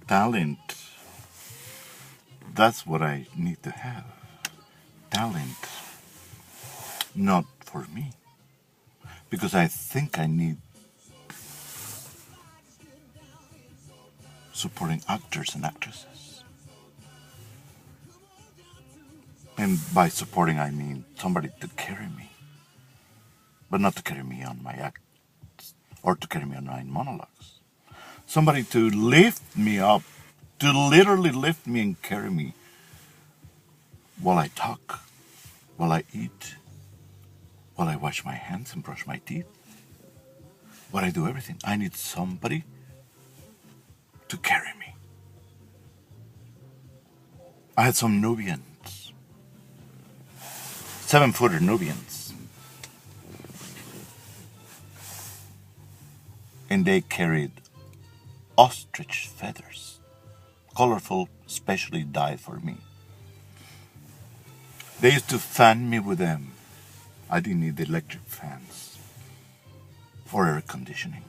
Talent. That's what I need to have. Talent. Not for me. Because I think I need supporting actors and actresses. And by supporting, I mean somebody to carry me. But not to carry me on my act or to carry me on my monologues. Somebody to lift me up, to literally lift me and carry me while I talk, while I eat, while I wash my hands and brush my teeth, while I do everything. I need somebody to carry me. I had some Nubians, 7-footer Nubians, and they carried ostrich feathers, colorful, specially dyed for me. They used to fan me with them. I didn't need electric fans or air conditioning.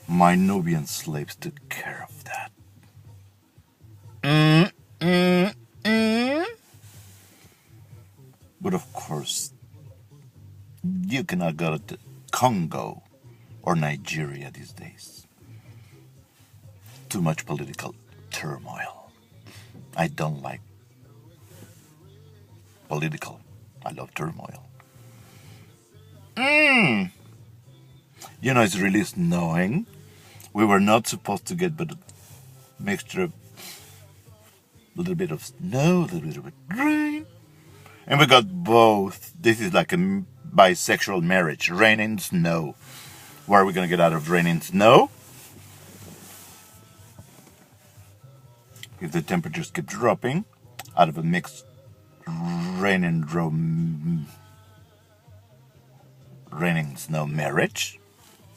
My Nubian slaves took care of that. Mm, mm, mm. But of course, you cannot go to Congo or Nigeria these days. Too much political turmoil. I don't like political. I love turmoil. You know, it's really snowing. We were not supposed to get but a mixture of a little bit of snow, a little bit of rain. And we got both. This is like a bisexual marriage, rain and snow. Where are we going to get out of rain and snow? If the temperatures keep dropping, out of a mixed rain and snow marriage.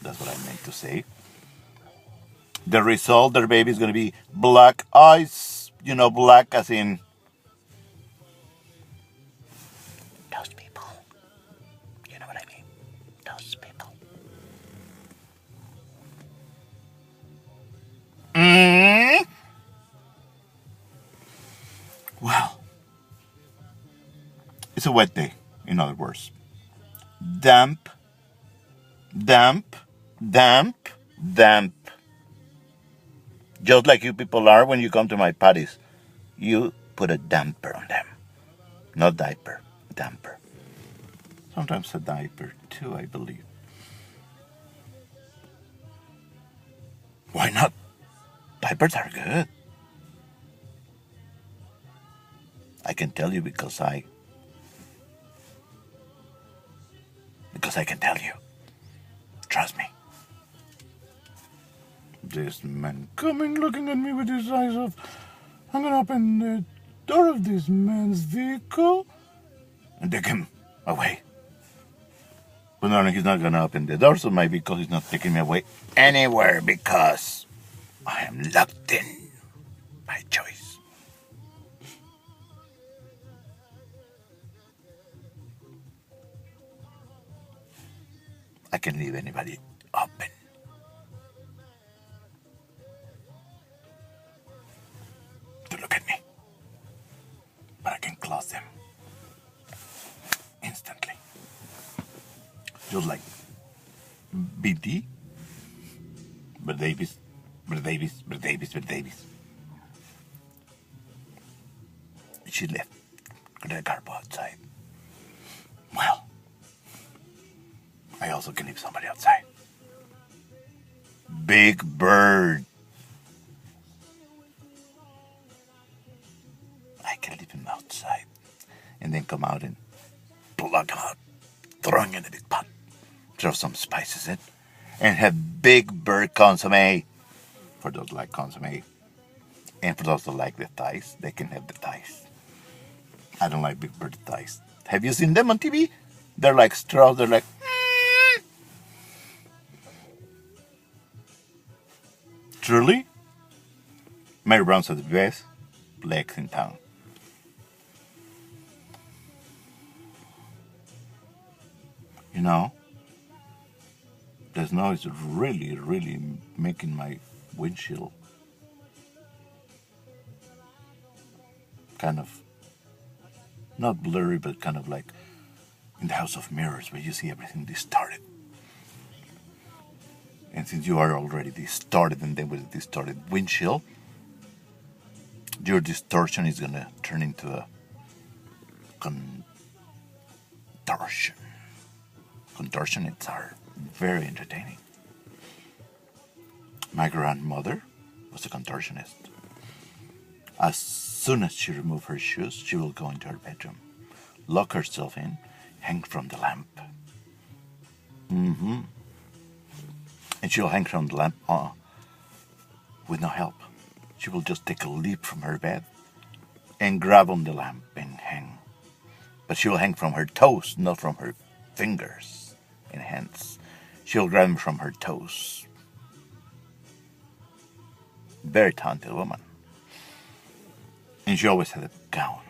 That's what I meant to say. The result, their baby is going to be black eyes. You know, black as in those people. You know what I mean? Those people. Mm. Well, it's a wet day, in other words. Damp, damp, damp, damp. Just like you people are when you come to my parties. You put a damper on them. Not diaper, damper. Sometimes a diaper too, I believe. Why not? Diapers are good. I can tell you because I can tell you. Trust me. This man coming looking at me with his eyes of, I'm gonna open the door of this man's vehicle and take him away. But no, he's not gonna open the doors of my vehicle. He's not taking me away anywhere because I am locked in my choice. I can leave anybody open. To look at me. But I can close them instantly. Just like BD, but Davis. She left the garbo outside. Well, I also can leave somebody outside. Big Bird. I can leave him outside and then come out and plug him out, throw him in the big pot, throw some spices in, and have Big Bird consomme. For those who like consomme. And for those who like the thighs, they can have the thighs. I don't like Big Bird thighs. Have you seen them on TV? They're like straws. They're like... Truly? Mary Brown's are the best legs in town. You know, the snow is really, really making my windshield kind of, not blurry, but kind of like in the House of Mirrors, where you see everything distorted. And since you are already distorted, and then with a distorted windshield, your distortion is going to turn into a contortion. Contortionists are very entertaining. My grandmother was a contortionist. As soon as she removed her shoes, she will go into her bedroom, lock herself in, hang from the lamp. And she'll hang from the lamp with no help. She will just take a leap from her bed and grab on the lamp and hang. But she will hang from her toes, not from her fingers and hands. She'll grab them from her toes. Very talented woman. And she always had a gown.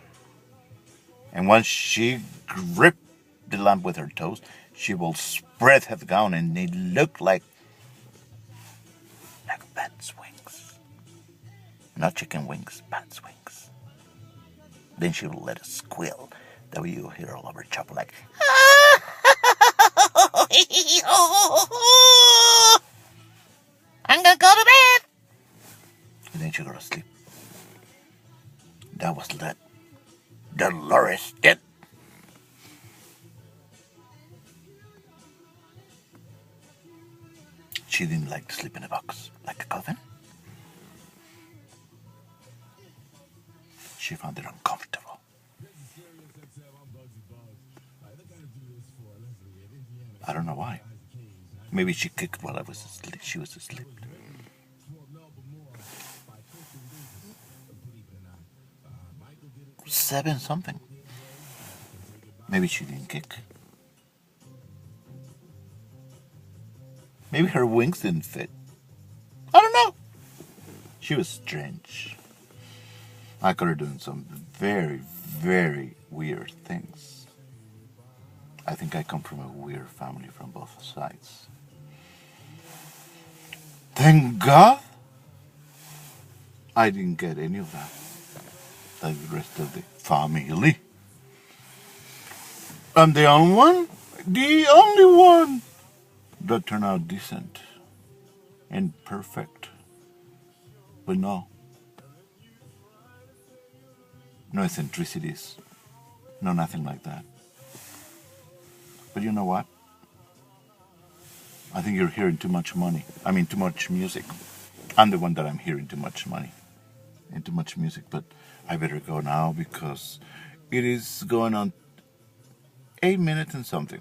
And once she gripped the lamp with her toes, she will spread her gown and it looked like bat's wings. Not chicken wings, bat's wings. Then she will let a squeal that you hear all over chopper like I'm gonna go to bed. And then she go to sleep. That was that Dolores did. She didn't like to sleep in a box, like a coffin. She found it uncomfortable. I don't know why. Maybe she kicked while she was asleep. 7 something. Maybe she didn't kick. Maybe her wings didn't fit. I don't know. She was strange. I caught her doing some very, very weird things. I think I come from a weird family from both sides. Thank God I didn't get any of that, like the rest of the family. I'm the only one that turned out decent and perfect. But no eccentricities, no nothing like that. But you know what? I think you're hearing too much too much music. I'm the one that I'm hearing too much money and too much music, but I better go now because it is going on 8 minutes and something.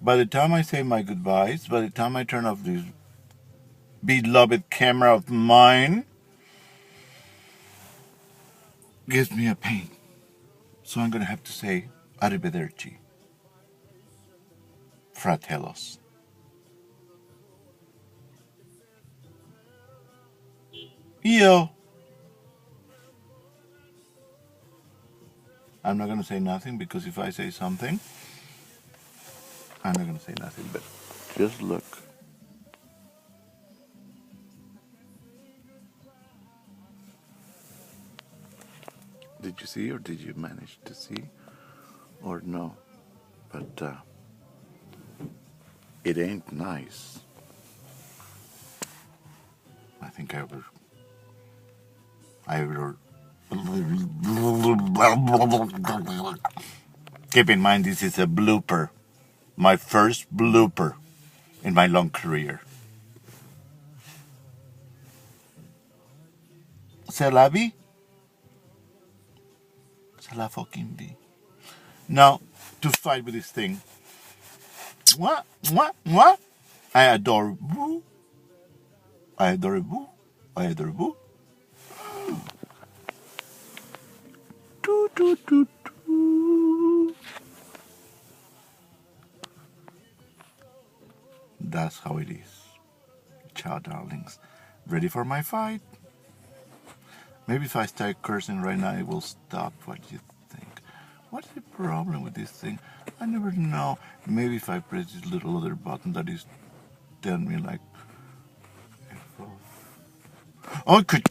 By the time I say my goodbyes, by the time I turn off this beloved camera of mine, gives me a pain. So I'm going to have to say arrivederci. Fratellos. Yo. I'm not going to say nothing because if I say something, I'm not going to say nothing, but just look. Did you see or did you manage to see or no? But it ain't nice. I think I will. Keep in mind this is a blooper. My first blooper in my long career. C'est la vie? C'est la fucking vie. Now, to fight with this thing. What? I adore you. I adore you. I adore you. That's how it is. Ciao, darlings. Ready for my fight? Maybe if I start cursing right now, it will stop. What do you think? What's the problem with this thing? I never know. Maybe if I press this little other button that is telling me like... Oh, could